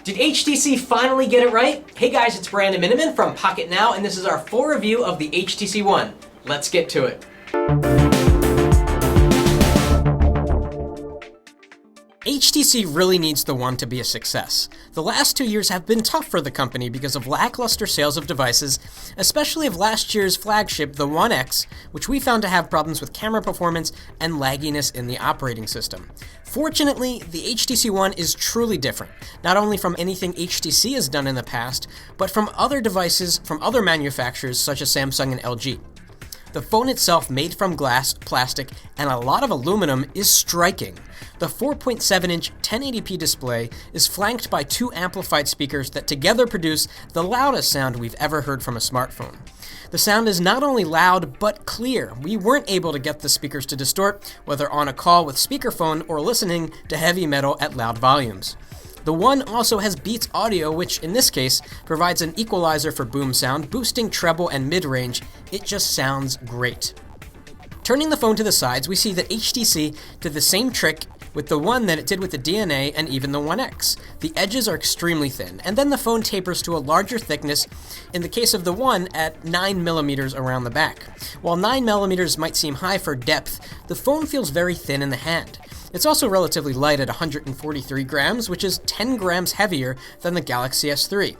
Did HTC finally get it right? Hey guys, it's Brandon Miniman from Pocketnow, and this is our full review of the HTC One. Let's get to it. HTC really needs the One to be a success. The last 2 years have been tough for the company because of lackluster sales of devices, especially of last year's flagship, the One X, which we found to have problems with camera performance and lagginess in the operating system. Fortunately, the HTC One is truly different, not only from anything HTC has done in the past, but from other devices from other manufacturers such as Samsung and LG. The phone itself, made from glass, plastic, and a lot of aluminum, is striking. The 4.7-inch 1080p display is flanked by two amplified speakers that together produce the loudest sound we've ever heard from a smartphone. The sound is not only loud, but clear. We weren't able to get the speakers to distort, whether on a call with speakerphone or listening to heavy metal at loud volumes. The One also has Beats audio, which in this case provides an equalizer for BoomSound, boosting treble and mid-range. It just sounds great. Turning the phone to the sides, we see that HTC did the same trick with the One that it did with the DNA and even the One X. The edges are extremely thin, and then the phone tapers to a larger thickness, in the case of the One at 9mm around the back. While 9mm might seem high for depth, the phone feels very thin in the hand. It's also relatively light at 143 grams, which is 10 grams heavier than the Galaxy S3.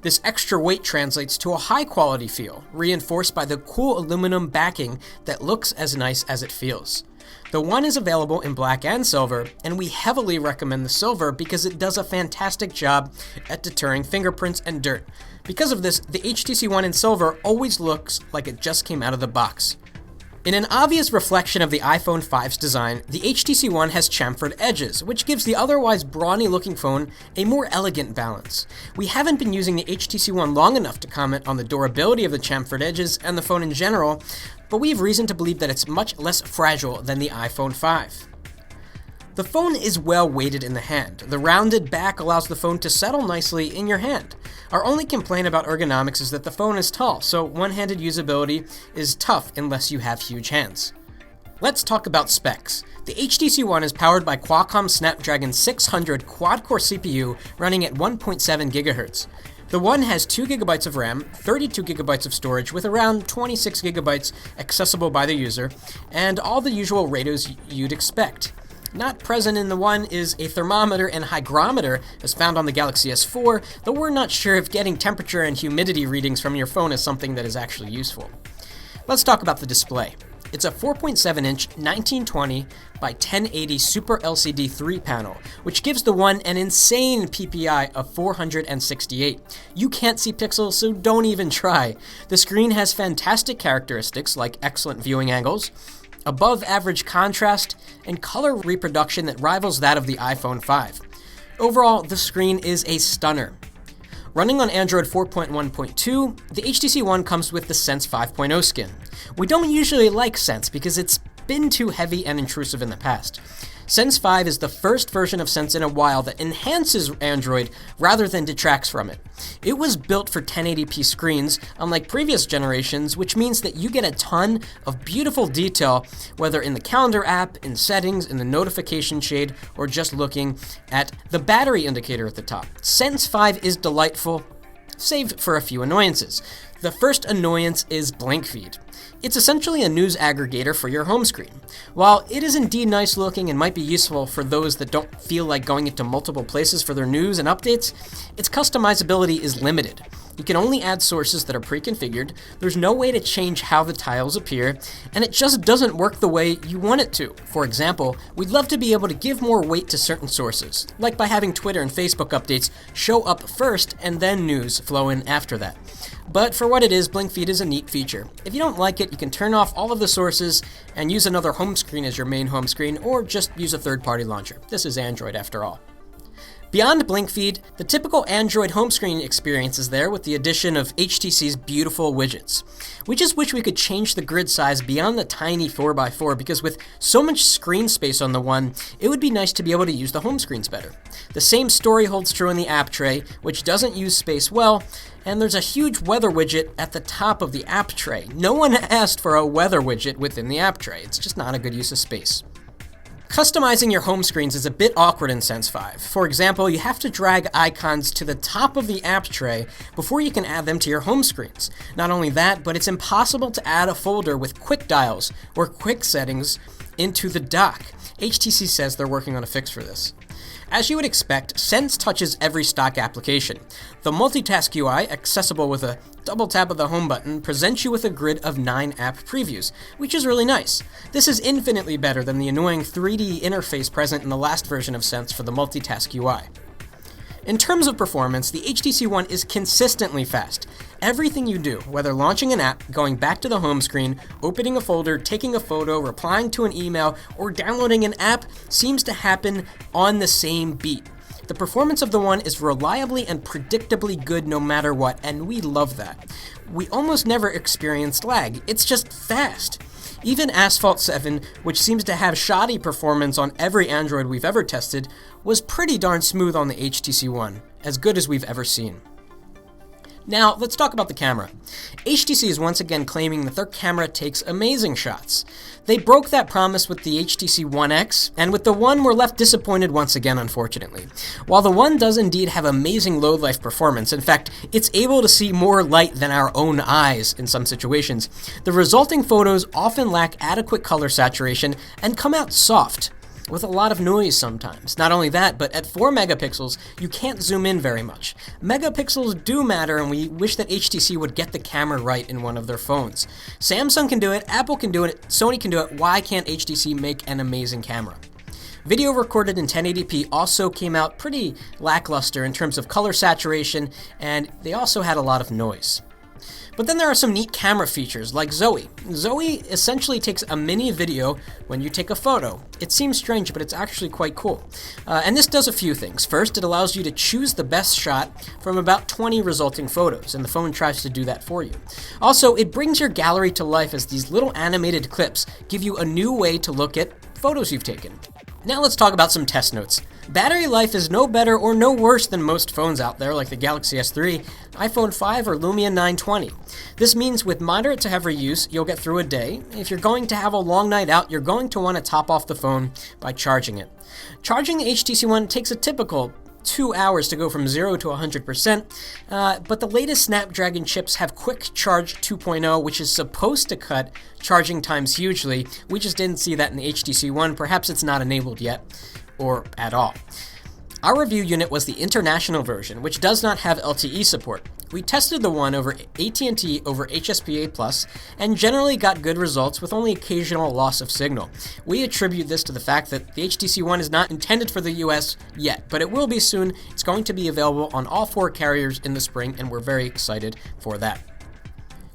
This extra weight translates to a high-quality feel, reinforced by the cool aluminum backing that looks as nice as it feels. The One is available in black and silver, and we heavily recommend the silver because it does a fantastic job at deterring fingerprints and dirt. Because of this, the HTC One in silver always looks like it just came out of the box. In an obvious reflection of the iPhone 5's design, the HTC One has chamfered edges, which gives the otherwise brawny-looking phone a more elegant balance. We haven't been using the HTC One long enough to comment on the durability of the chamfered edges and the phone in general, but we have reason to believe that it's much less fragile than the iPhone 5. The phone is well weighted in the hand. The rounded back allows the phone to settle nicely in your hand. Our only complaint about ergonomics is that the phone is tall, so one-handed usability is tough unless you have huge hands. Let's talk about specs. The HTC One is powered by Qualcomm Snapdragon 600 quad-core CPU running at 1.7 GHz. The One has 2 GB of RAM, 32 GB of storage with around 26 GB accessible by the user, and all the usual radios you'd expect. Not present in the One is a thermometer and hygrometer as found on the Galaxy S4, though we're not sure if getting temperature and humidity readings from your phone is something that is actually useful. Let's talk about the display. It's a 4.7-inch 1920 by 1080 Super LCD 3-panel, which gives the One an insane PPI of 468. You can't see pixels, so don't even try. The screen has fantastic characteristics like excellent viewing angles, above average contrast, and color reproduction that rivals that of the iPhone 5. Overall, the screen is a stunner. Running on Android 4.1.2, the HTC One comes with the Sense 5.0 skin. We don't usually like Sense because it's been too heavy and intrusive in the past. Sense 5 is the first version of Sense in a while that enhances Android rather than detracts from it. It was built for 1080p screens, unlike previous generations, which means that you get a ton of beautiful detail, whether in the calendar app, in settings, in the notification shade, or just looking at the battery indicator at the top. Sense 5 is delightful, save for a few annoyances. The first annoyance is BlinkFeed. It's essentially a news aggregator for your home screen. While it is indeed nice looking and might be useful for those that don't feel like going into multiple places for their news and updates, its customizability is limited. You can only add sources that are pre-configured, there's no way to change how the tiles appear, and it just doesn't work the way you want it to. For example, we'd love to be able to give more weight to certain sources, like by having Twitter and Facebook updates show up first and then news flow in after that. But for what it is, BlinkFeed is a neat feature. If you don't like it, you can turn off all of the sources and use another home screen as your main home screen, or just use a third-party launcher. This is Android after all. Beyond BlinkFeed, the typical Android home screen experience is there with the addition of HTC's beautiful widgets. We just wish we could change the grid size beyond the tiny 4x4 because with so much screen space on the One, it would be nice to be able to use the home screens better. The same story holds true in the app tray, which doesn't use space well, and there's a huge weather widget at the top of the app tray. No one asked for a weather widget within the app tray. It's just not a good use of space. Customizing your home screens is a bit awkward in Sense 5. For example, you have to drag icons to the top of the app tray before you can add them to your home screens. Not only that, but it's impossible to add a folder with quick dials or quick settings into the dock. HTC says they're working on a fix for this. As you would expect, Sense touches every stock application. The multitask UI, accessible with a double tap of the home button, presents you with a grid of 9 app previews, which is really nice. This is infinitely better than the annoying 3D interface present in the last version of Sense for the multitask UI. In terms of performance, the HTC One is consistently fast. Everything you do, whether launching an app, going back to the home screen, opening a folder, taking a photo, replying to an email, or downloading an app, seems to happen on the same beat. The performance of the One is reliably and predictably good no matter what, and we love that. We almost never experienced lag. It's just fast. Even Asphalt 7, which seems to have shoddy performance on every Android we've ever tested, was pretty darn smooth on the HTC One, as good as we've ever seen. Now, let's talk about the camera. HTC is once again claiming that their camera takes amazing shots. They broke that promise with the HTC One X, and with the One we're left disappointed once again, unfortunately. While the One does indeed have amazing low light performance, in fact, it's able to see more light than our own eyes in some situations, the resulting photos often lack adequate color saturation and come out soft, with a lot of noise sometimes. Not only that, but at 4 megapixels, you can't zoom in very much. Megapixels do matter, and we wish that HTC would get the camera right in one of their phones. Samsung can do it, Apple can do it, Sony can do it. Why can't HTC make an amazing camera? Video recorded in 1080p also came out pretty lackluster in terms of color saturation, and they also had a lot of noise. But then there are some neat camera features like Zoe. Zoe essentially takes a mini video when you take a photo. It seems strange, but it's actually quite cool. And this does a few things. First, it allows you to choose the best shot from about 20 resulting photos, and the phone tries to do that for you. Also, it brings your gallery to life as these little animated clips give you a new way to look at photos you've taken. Now let's talk about some test notes. Battery life is no better or no worse than most phones out there like the Galaxy S3, iPhone 5, or Lumia 920. This means with moderate to heavy use, you'll get through a day. If you're going to have a long night out, you're going to want to top off the phone by charging it. Charging the HTC One takes a typical 2 hours to go from 0 to 100%, but the latest Snapdragon chips have Quick Charge 2.0, which is supposed to cut charging times hugely. We just didn't see that in the HTC One. Perhaps it's not enabled yet, or at all. Our review unit was the international version, which does not have LTE support. We tested the One over AT&T over HSPA Plus and generally got good results with only occasional loss of signal. We attribute this to the fact that the HTC One is not intended for the US yet, but it will be soon. It's going to be available on all 4 carriers in the spring, and we're very excited for that.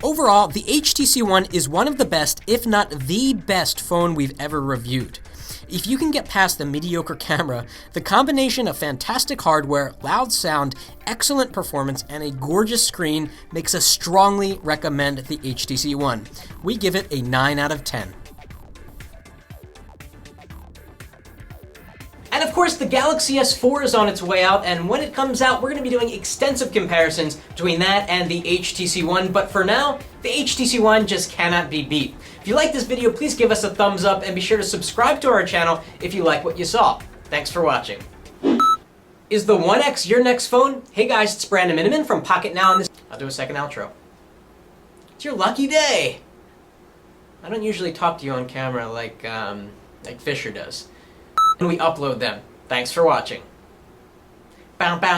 Overall, the HTC One is one of the best, if not the best phone we've ever reviewed. If you can get past the mediocre camera, the combination of fantastic hardware, loud sound, excellent performance, and a gorgeous screen makes us strongly recommend the HTC One. We give it a 9 out of 10. And of course, the Galaxy S4 is on its way out, and when it comes out, we're going to be doing extensive comparisons between that and the HTC One, but for now, the HTC One just cannot be beat. If you like this video, please give us a thumbs up and be sure to subscribe to our channel if you like what you saw. Thanks for watching. Is the One X your next phone? Hey guys, it's Brandon Miniman from Pocketnow, and I'll do a second outro. It's your lucky day. I don't usually talk to you on camera like Fisher does. And we upload them. Thanks for watching. Brupa!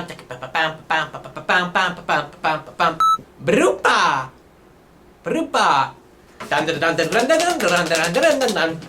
Brupa! Dun dun dun dun dun dun dun dun dun dun dun dun.